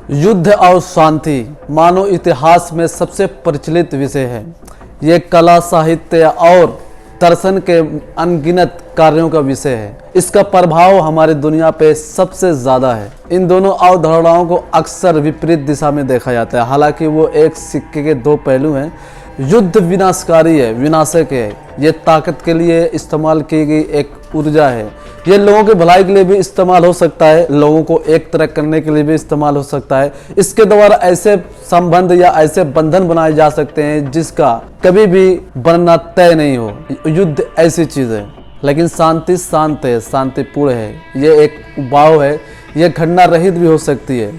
युद्ध और शांति मानव इतिहास में सबसे प्रचलित विषय है। ये कला, साहित्य और दर्शन के अनगिनत कार्यों का विषय है। इसका प्रभाव हमारी दुनिया पे सबसे ज़्यादा है। इन दोनों अवधारणाओं को अक्सर विपरीत दिशा में देखा जाता है, हालांकि वो एक सिक्के के दो पहलू हैं। युद्ध विनाशकारी है, विनाशक है। ये ताकत के लिए इस्तेमाल की गई एक ऊर्जा है। ये लोगों की भलाई के लिए भी इस्तेमाल हो सकता है, लोगों को एक तरह करने के लिए भी इस्तेमाल हो सकता है। इसके द्वारा ऐसे संबंध या ऐसे बंधन बनाए जा सकते हैं जिसका कभी भी बनना तय नहीं हो। युद्ध ऐसी चीज़ है, लेकिन शांति शांत है, शांतिपूर्ण है। ये एक उबाऊ है, ये घटना रहित भी हो सकती है,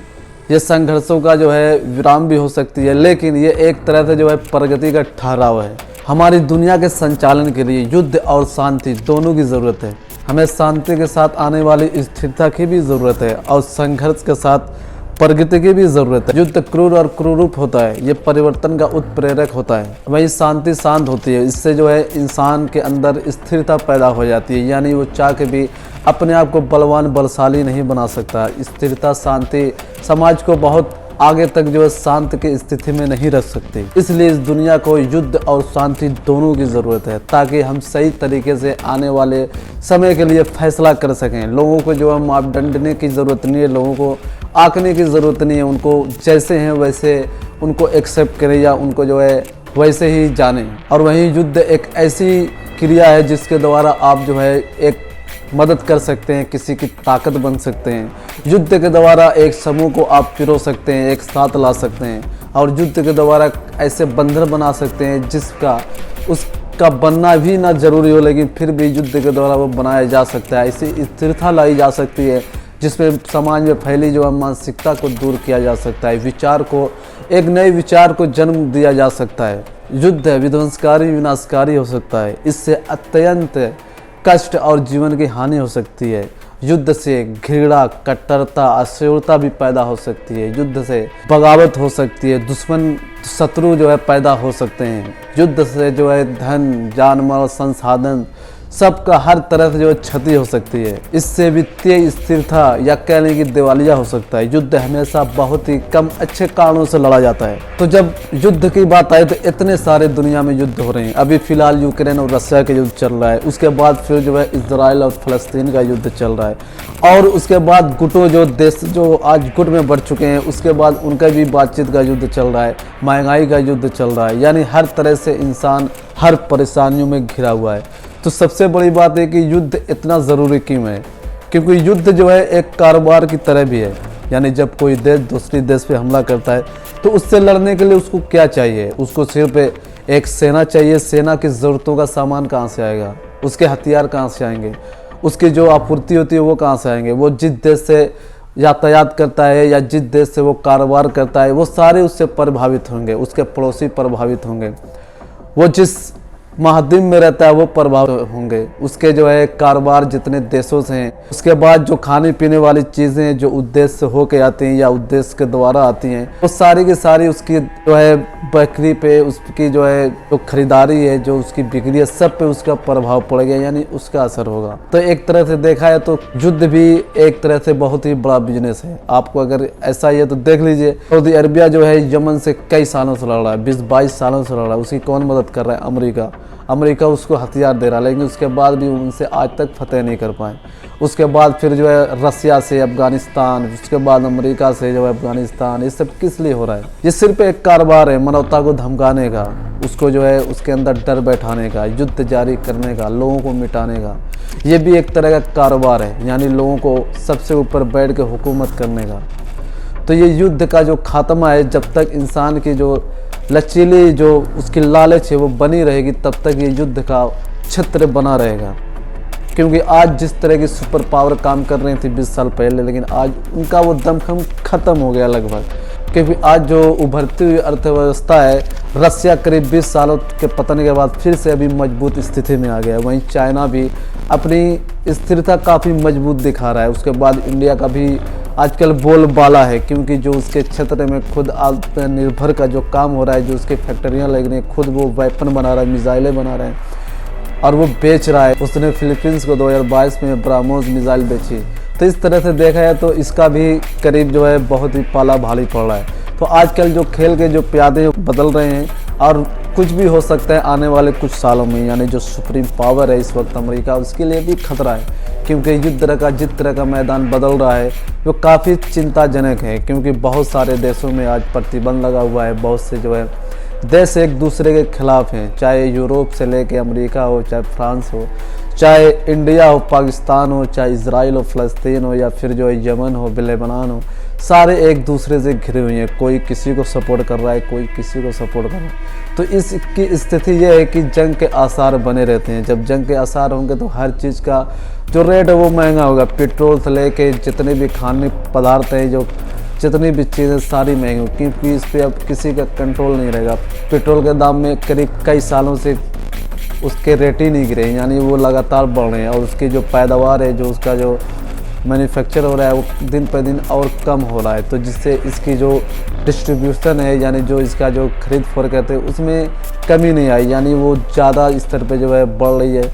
ये संघर्षों का जो है विराम भी हो सकती है, लेकिन ये एक तरह से जो है प्रगति का ठहराव है। हमारी दुनिया के संचालन के लिए युद्ध और शांति दोनों की ज़रूरत है। हमें शांति के साथ आने वाली स्थिरता की भी ज़रूरत है और संघर्ष के साथ प्रगति की भी ज़रूरत है। युद्ध क्रूर और क्रूरूप होता है, ये परिवर्तन का उत्प्रेरक होता है। वहीं शांति शांत होती है, इससे जो है इंसान के अंदर स्थिरता पैदा हो जाती है, यानी वो चाह के भी अपने आप को बलवान बलशाली नहीं बना सकता। स्थिरता, शांति समाज को बहुत आगे तक जो है शांत की स्थिति में नहीं रख सकती। इसलिए इस दुनिया को युद्ध और शांति दोनों की ज़रूरत है, ताकि हम सही तरीके से आने वाले समय के लिए फैसला कर सकें। लोगों को जो है मापदंडने की ज़रूरत नहीं है, लोगों को आंकने की ज़रूरत नहीं है। उनको जैसे हैं वैसे उनको एक्सेप्ट करें या उनको जो है वैसे ही जानें। और वहीं युद्ध एक ऐसी क्रिया है जिसके द्वारा आप जो है एक मदद कर सकते हैं, किसी की ताकत बन सकते हैं। युद्ध के द्वारा एक समूह को आप पिरो सकते हैं, एक साथ ला सकते हैं, और युद्ध के द्वारा ऐसे बंधन बना सकते हैं जिसका उसका बनना भी ना जरूरी हो, लेकिन फिर भी युद्ध के द्वारा वो बनाया जा सकता है। ऐसी स्थिरता लाई जा सकती है जिसमें समाज में फैली जो मानसिकता को दूर किया जा सकता है, विचार को, एक नए विचार को जन्म दिया जा सकता है। युद्ध विध्वंसकारी, विनाशकारी हो सकता है। इससे अत्यंत कष्ट और जीवन की हानि हो सकती है। युद्ध से घृणा, कट्टरता, असह्यता भी पैदा हो सकती है। युद्ध से बगावत हो सकती है, दुश्मन, शत्रु जो है पैदा हो सकते हैं। युद्ध से जो है धन, जानमाल, संसाधन सबका हर तरह से जो है क्षति हो सकती है। इससे वित्तीय स्थिरता या कह लें कि दिवालिया हो सकता है। युद्ध हमेशा बहुत ही कम अच्छे कारणों से लड़ा जाता है। तो जब युद्ध की बात आए तो इतने सारे दुनिया में युद्ध हो रहे हैं। अभी फिलहाल यूक्रेन और रशिया का युद्ध चल रहा है, उसके बाद फिर जो है इजराइल और फलस्तीन का युद्ध चल रहा है, और उसके बाद गुटों जो देश जो आज गुट में बढ़ चुके हैं, उसके बाद उनका भी बातचीत का युद्ध चल रहा है, महंगाई का युद्ध चल रहा है। यानी हर तरह से इंसान हर परेशानियों में घिरा हुआ है। तो सबसे बड़ी बात है कि युद्ध इतना ज़रूरी क्यों है? क्योंकि युद्ध जो है एक कारोबार की तरह भी है। यानी जब कोई देश दूसरी देश पे हमला करता है तो उससे लड़ने के लिए उसको क्या चाहिए? उसको सिर्फ एक सेना चाहिए। सेना की ज़रूरतों का सामान कहाँ से आएगा? उसके हथियार कहाँ से आएंगे? उसकी जो आपूर्ति होती है वो कहाँ से आएंगे? वो जिस देश से यातायात करता है या जिस देश से वो कारोबार करता है, वो सारे उससे प्रभावित होंगे, उसके पड़ोसी प्रभावित होंगे। वो जिस महाद्वीप में रहता है वो प्रभावित होंगे, उसके जो है कारोबार जितने देशों से हैं। उसके बाद जो खाने पीने वाली चीज़ें जो उद्देश्य से होके आती हैं या उद्देश्य के द्वारा आती हैं, वो सारी की सारी उसकी जो है बिक्री पे, उसकी जो है जो खरीदारी है, जो उसकी बिक्री है, सब पे उसका प्रभाव पड़ेगा, यानी उसका असर होगा। तो एक तरह से देखा है तो युद्ध भी एक तरह से बहुत ही बड़ा बिजनेस है। आपको अगर ऐसा ही है तो देख लीजिए, सऊदी अरबिया जो है यमन से कई सालों से लड़ रहा है, 20-22 सालों से लड़ रहा है। उसकी कौन मदद कर रहा है? अमेरिका उसको हथियार दे रहा है, लेकिन उसके बाद भी उनसे आज तक फतेह नहीं कर पाए। उसके बाद फिर जो है रसिया से अफगानिस्तान, उसके बाद अमेरिका से जो है अफगानिस्तान, ये सब किस लिए हो रहा है? ये सिर्फ एक कारोबार है, मानवता को धमकाने का, उसको जो है उसके अंदर डर बैठाने का, युद्ध जारी करने का, लोगों को मिटाने का। ये भी एक तरह का कारोबार है, यानी लोगों को सबसे ऊपर बैठ के हुकूमत करने का। तो ये युद्ध का जो खात्मा है, जब तक इंसान की जो लचीली जो उसकी लालच है वो बनी रहेगी, तब तक ये युद्ध का क्षेत्र बना रहेगा। क्योंकि आज जिस तरह की सुपर पावर काम कर रही थी 20 साल पहले, लेकिन आज उनका वो दमखम खत्म हो गया लगभग। क्योंकि आज जो उभरती हुई अर्थव्यवस्था है, रसिया करीब 20 सालों के पतन के बाद फिर से अभी मजबूत स्थिति में आ गया। वहीं चाइना भी अपनी स्थिरता काफ़ी मजबूत दिखा रहा है। उसके बाद इंडिया का भी आजकल बोलबाला है, क्योंकि जो उसके क्षेत्र में खुद आत्मनिर्भर का जो काम हो रहा है, जो उसकी फैक्ट्रियाँ लग रही हैं, खुद वो वेपन बना रहा है, मिसाइलें बना रहे हैं और वो बेच रहा है। उसने फिलीपींस को 2022 में ब्राह्मोस मिसाइल बेची। तो इस तरह से देखा है तो इसका भी करीब जो है बहुत ही पाला भारी पड़ रहा है। तो आजकल जो खेल के जो प्यादे बदल रहे हैं और कुछ भी हो सकता है आने वाले कुछ सालों में, यानी जो सुप्रीम पावर है इस वक्त अमेरिका, उसके लिए भी खतरा है, क्योंकि जिस तरह का मैदान बदल रहा है वो काफ़ी चिंताजनक है। क्योंकि बहुत सारे देशों में आज प्रतिबंध लगा हुआ है, बहुत से जो है देश एक दूसरे के खिलाफ हैं, चाहे यूरोप से लेके अमेरिका हो, चाहे फ्रांस हो, चाहे इंडिया हो, पाकिस्तान हो, चाहे इजराइल हो, फ़लस्तीन हो, या फिर जो है यमन हो, लेबनान हो, सारे एक दूसरे से घिरे हुए हैं। कोई किसी को सपोर्ट कर रहा है, कोई किसी को सपोर्ट कर रहा है। तो इसकी स्थिति यह है कि जंग के आसार बने रहते हैं। जब जंग के आसार होंगे तो हर चीज़ का जो रेट है वो महंगा होगा। पेट्रोल से लेके जितने भी खाने पदार्थ हैं, जो जितनी भी चीज़ें सारी महंगी होंगी, क्योंकि इस पर अब किसी का कंट्रोल नहीं रहेगा। पेट्रोल के दाम में करीब कई सालों से उसके रेट ही नहीं गिरे, यानी वो लगातार बढ़ रहे हैं, और उसकी जो पैदावार है, जो उसका जो मैन्युफैक्चर हो रहा है, वो दिन पर दिन और कम हो रहा है। तो जिससे इसकी जो डिस्ट्रीब्यूशन है, यानी जो इसका जो खरीद फरोख्त कहते हैं, उसमें कमी नहीं आई, यानी वो ज़्यादा स्तर पे जो है बढ़ रही है।